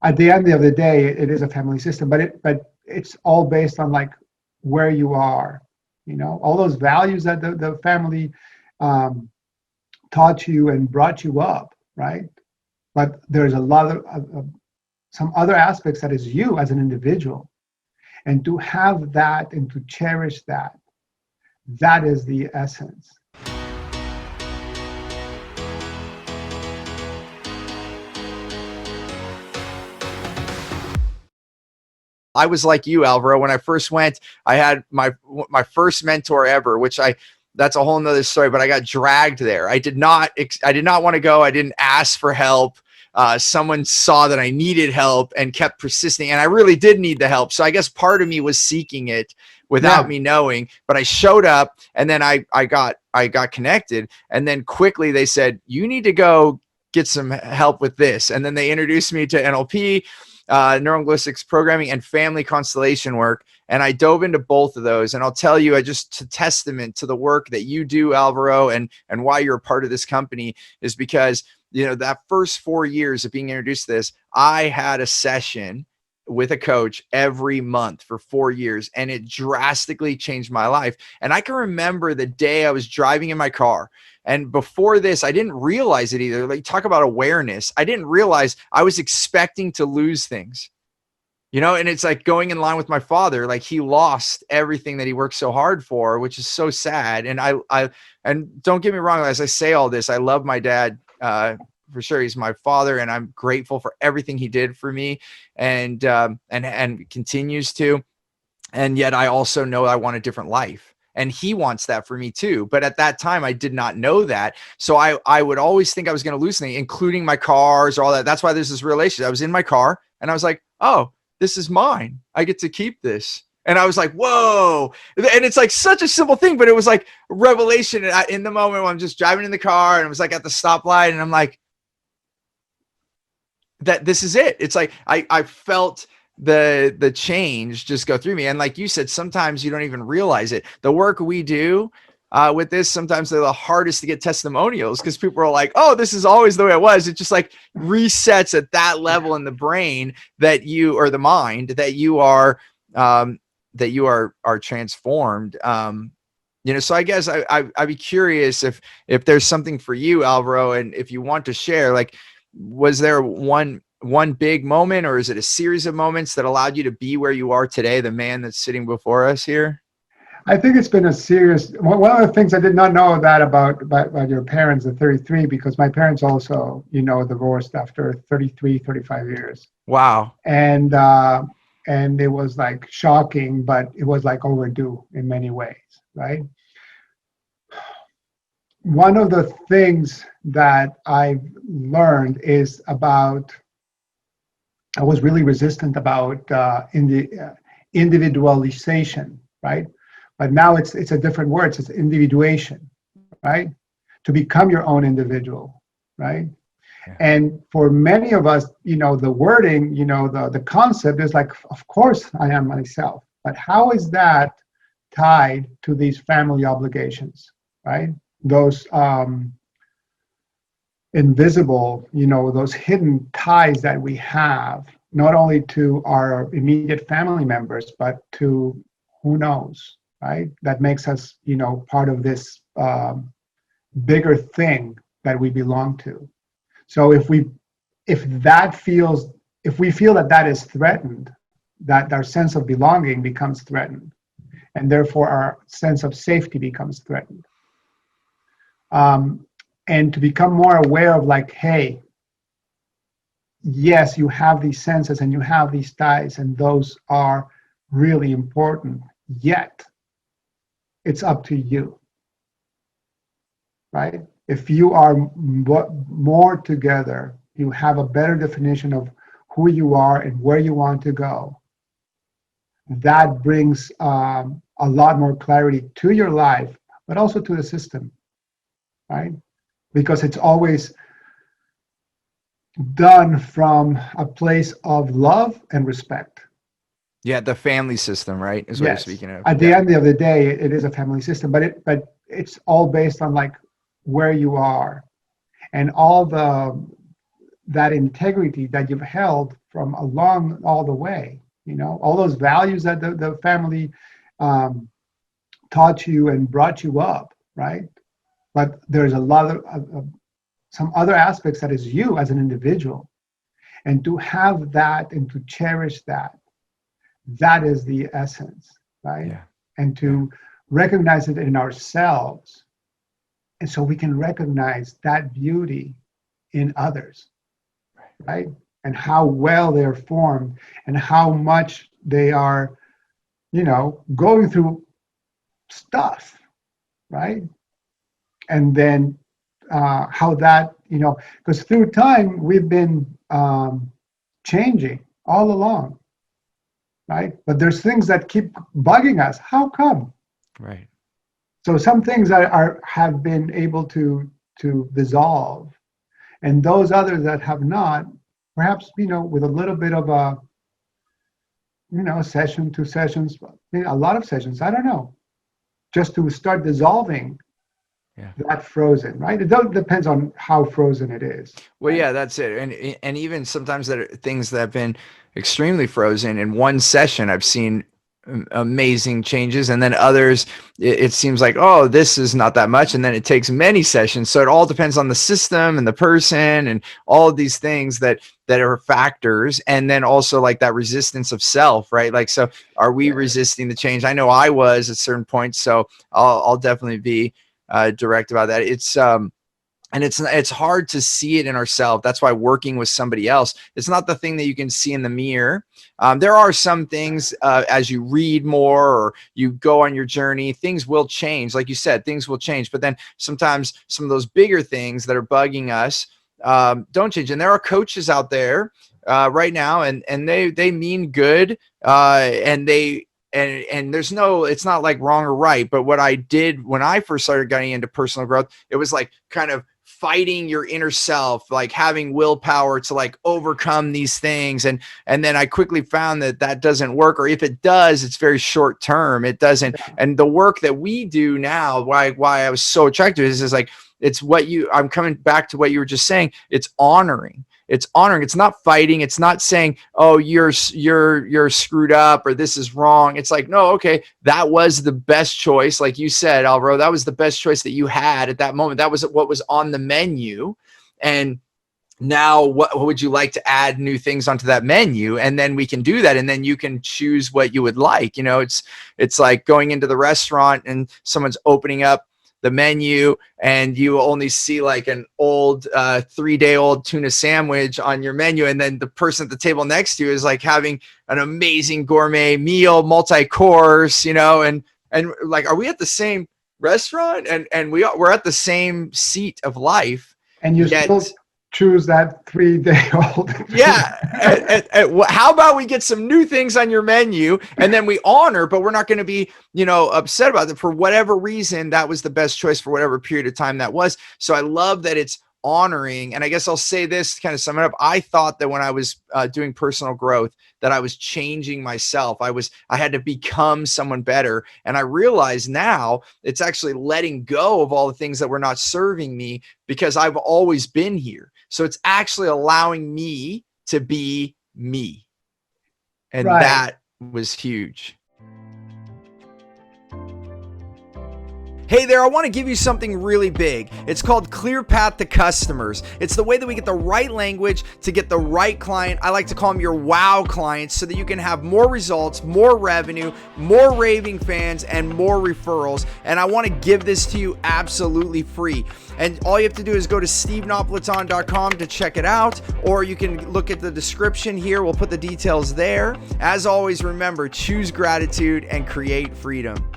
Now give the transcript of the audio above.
at the end of the day, it is a family system, but it's all based on like where you are, all those values that the family taught you and brought you up, right? But there's a lot of some other aspects that is you as an individual, and to have that and to cherish that, that is the essence. I was like you, Alvaro. When I first went, I had my first mentor ever, which that's a whole nother story, but I got dragged there. I did not want to go. I didn't ask for help. Someone saw that I needed help and kept persisting, and I really did need the help. So I guess part of me was seeking it without me knowing, but I showed up, and then I got connected, and then quickly they said, you need to go get some help with this. And then they introduced me to NLP, neurolinguistics programming, and family constellation work. And I dove into both of those. And I'll tell you, just a testament to the work that you do, Alvaro, and why you're a part of this company is because, that first 4 years of being introduced to this, I had a session with a coach every month for 4 years, and it drastically changed my life. And I can remember the day I was driving in my car. And before this, I didn't realize it either. Like, talk about awareness. I didn't realize I was expecting to lose things, and it's like going in line with my father. Like, he lost everything that he worked so hard for, which is so sad. And and don't get me wrong, as I say all this, I love my dad, for sure. He's my father, and I'm grateful for everything he did for me and continues to. And yet I also know I want a different life. And he wants that for me too. But at that time, I did not know that. So I would always think I was going to lose things, including my cars or all that. That's why there's this relationship. I was in my car and I was like, oh, this is mine. I get to keep this. And I was like, whoa. And it's like such a simple thing, but it was like revelation in the moment when I'm just driving in the car and it was like at the stoplight. And I'm like, that this is it. It's like, I felt the change just go through me. And like you said, sometimes you don't even realize it. The work we do with this, sometimes they're the hardest to get testimonials because people are like, oh, this is always the way it was. It just like resets at that level in the brain that you, or the mind, that you are transformed. So I guess I'd be curious if there's something for you, Alvaro, and if you want to share, like, was there one big moment, or is it a series of moments that allowed you to be where you are today, the man that's sitting before us here? I think it's been a serious, one of the things I did not know that about your parents at 33, because my parents also, divorced after 35 years. Wow. And it was like shocking, but it was like overdue in many ways, right? One of the things that I've learned is about, I was really resistant about individualization, right? But now it's a different word. It's individuation, right? To become your own individual, right? Yeah. And for many of us, the wording, the concept is like, of course I am myself. But how is that tied to these family obligations, right? Those invisible, those hidden ties that we have, not only to our immediate family members, but to who knows, right? That makes us, part of this bigger thing that we belong to. So if we feel that is threatened, that our sense of belonging becomes threatened, and therefore our sense of safety becomes threatened. And to become more aware of like, hey, yes, you have these senses and you have these ties, and those are really important, yet it's up to you, right? If you are more together, you have a better definition of who you are and where you want to go. That brings a lot more clarity to your life, but also to the system, right? Because it's always done from a place of love and respect. Yeah, the family system, right, is what you're speaking of. At the end of the day, it is a family system, but it's all based on like where you are, and all that integrity that you've held from along all the way, all those values that the family taught you and brought you up, right? But there's a lot of some other aspects that is you as an individual. And to have that and to cherish that is the essence, right? Yeah. And to recognize it in ourselves. And so we can recognize that beauty in others, right? And how well they're formed and how much they are, going through stuff, right? And then how that, because through time we've been changing all along, right? But there's things that keep bugging us. How come? Right. So some things have been able to dissolve, and those others that have not, perhaps with a little bit of a session, 2 sessions, a lot of sessions, I don't know, just to start dissolving that frozen, right? It depends on how frozen it is. Well, yeah, that's it. And even sometimes that are things that have been extremely frozen in one session, I've seen amazing changes, and then others it seems like, oh, this is not that much, and then it takes many sessions. So it all depends on the system and the person and all of these things that are factors. And then also like that resistance of self, right? Like, so are we resisting the change? I know I was at certain points, so I'll definitely be direct about that. And it's hard to see it in ourselves. That's why working with somebody else, it's not the thing that you can see in the mirror. There are some things as you read more or you go on your journey, things will change. Like you said, things will change. But then sometimes some of those bigger things that are bugging us don't change. And there are coaches out there right now, and they mean good, and there's no, it's not like wrong or right. But what I did when I first started getting into personal growth, it was like kind of fighting your inner self, like having willpower to like overcome these things. And then I quickly found that doesn't work, or if it does, it's very short term. It doesn't. And the work that we do now, why I was so attracted to this is like, it's I'm coming back to what you were just saying. It's honoring. It's honoring. It's not fighting. It's not saying, oh, you're screwed up or this is wrong. It's like, no, okay, that was the best choice. Like you said, Alvaro, that was the best choice that you had at that moment. That was what was on the menu. And now what would you like to add new things onto that menu? And then we can do that. And then you can choose what you would like. It's like going into the restaurant and someone's opening up the menu and you only see like an old 3-day-old tuna sandwich on your menu, and then the person at the table next to you is like having an amazing gourmet meal, multi-course, and like, are we at the same restaurant? And we're at the same seat of life, and you still choose that 3-day-old. Yeah. How about we get some new things on your menu, and then we honor, but we're not going to be, upset about it. For whatever reason, that was the best choice for whatever period of time that was. So I love that it's honoring. And I guess I'll say this to kind of sum it up. I thought that when I was doing personal growth, that I was changing myself. I had to become someone better. And I realize now it's actually letting go of all the things that were not serving me, because I've always been here. So it's actually allowing me to be me. And that was huge. Hey there, I want to give you something really big. It's called Clear Path to Customers. It's the way that we get the right language to get the right client. I like to call them your wow clients, so that you can have more results, more revenue, more raving fans, and more referrals. And I want to give this to you absolutely free. And all you have to do is go to stevenapolitan.com to check it out, or you can look at the description here. We'll put the details there. As always, remember, choose gratitude and create freedom.